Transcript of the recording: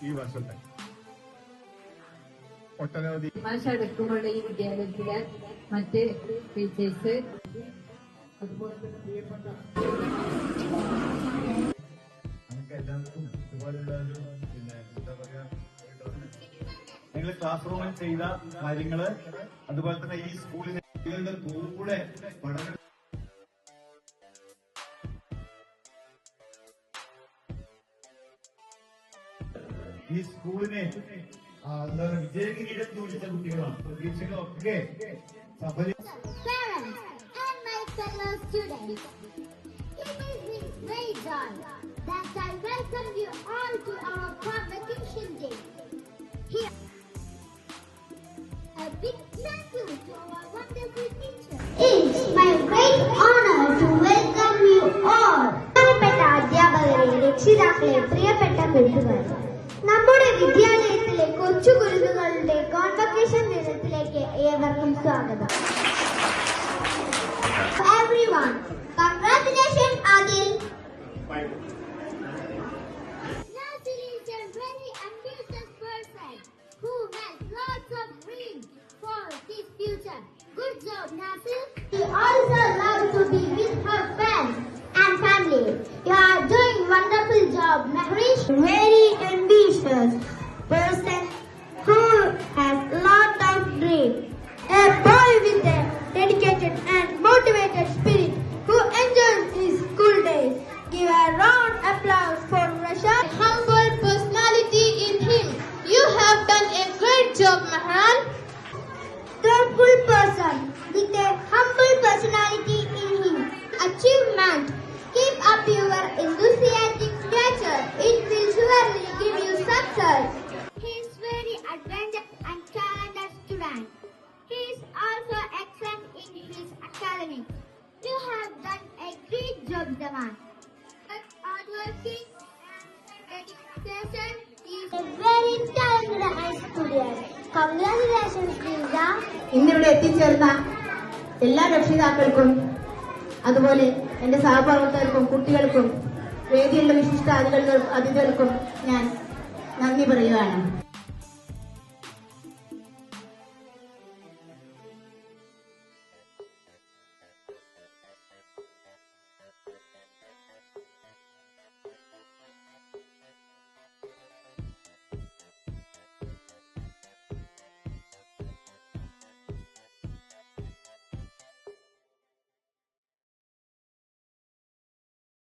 ഈ വർഷത്തെ ഒട്ടനവധി മാഷടക്കമുള്ള ഈ വിദ്യാലയത്തിലെ മറ്റ് ടീച്ചേഴ്സ് അതുപോലെ തന്നെ പ്രിയപ്പെട്ട നമുക്ക് എല്ലാവർക്കും ഇതുപോലുള്ള ഒരു എന്താ പറയാ നിങ്ങൾ ക്ലാസ് റൂമിൽ ചെയ്ത കാര്യങ്ങള് അതുപോലെ തന്നെ ഈ സ്കൂളിലെ കുട്ടികളുടെ കൂടെ പഠനം ഈ സ്കൂളിനെ എന്താ പറയുക വിജയകിരീടത്തിൽ വിളിച്ച കുട്ടികളാണ് പ്രതീക്ഷകളൊക്കെ that I welcome you all to our convocation day. Here, a big thank you to our wonderful teacher. It's my great honor to welcome you all. പ്രിയപ്പെട്ട അധ്യാപകരെ, രക്ഷിതാക്കളെ, പ്രിയപ്പെട്ട കൂട്ടുകാരെ, നമ്മുടെ വിദ്യാലയത്തിലെ കൊച്ചു കുരുന്നുകളുടെ കോൺവൊക്കേഷൻ ദിനത്തിലേക്ക് ഏവർക്കും സ്വാഗതം. Everyone, congratulations, Adil. Nasir is a very ambitious person who has lots of dreams for his future. Good job, Nasir. He also loves to be with her friends and family. You are doing wonderful job, Mahrish. Very ambitious person who has lot of dreams. A boy with a dedicated and motivated spirit who enjoys his school days. Give a round applause for Rashad. Humble personality in him. You have done a great job, Mahran. Thoughtful person with a humble personality in him. Achievement. Keep up your enthusiastic nature. It will surely give you success. He is very adventurous and talented student. He is also excellent in his academics. You have done a great job, Zaman. Hardworking and dedication is a very talented high student. Congratulations, Lisa. ഇന്നിവിടെ എത്തിച്ചേർന്ന എല്ലാ രക്ഷിതാക്കൾക്കും അതുപോലെ എന്റെ സഹപ്രവർത്തകർക്കും കുട്ടികൾക്കും വേദിയിലുള്ള വിശിഷ്ട അതിഥികൾക്കും ഞാൻ നന്ദി പറയുകയാണ്.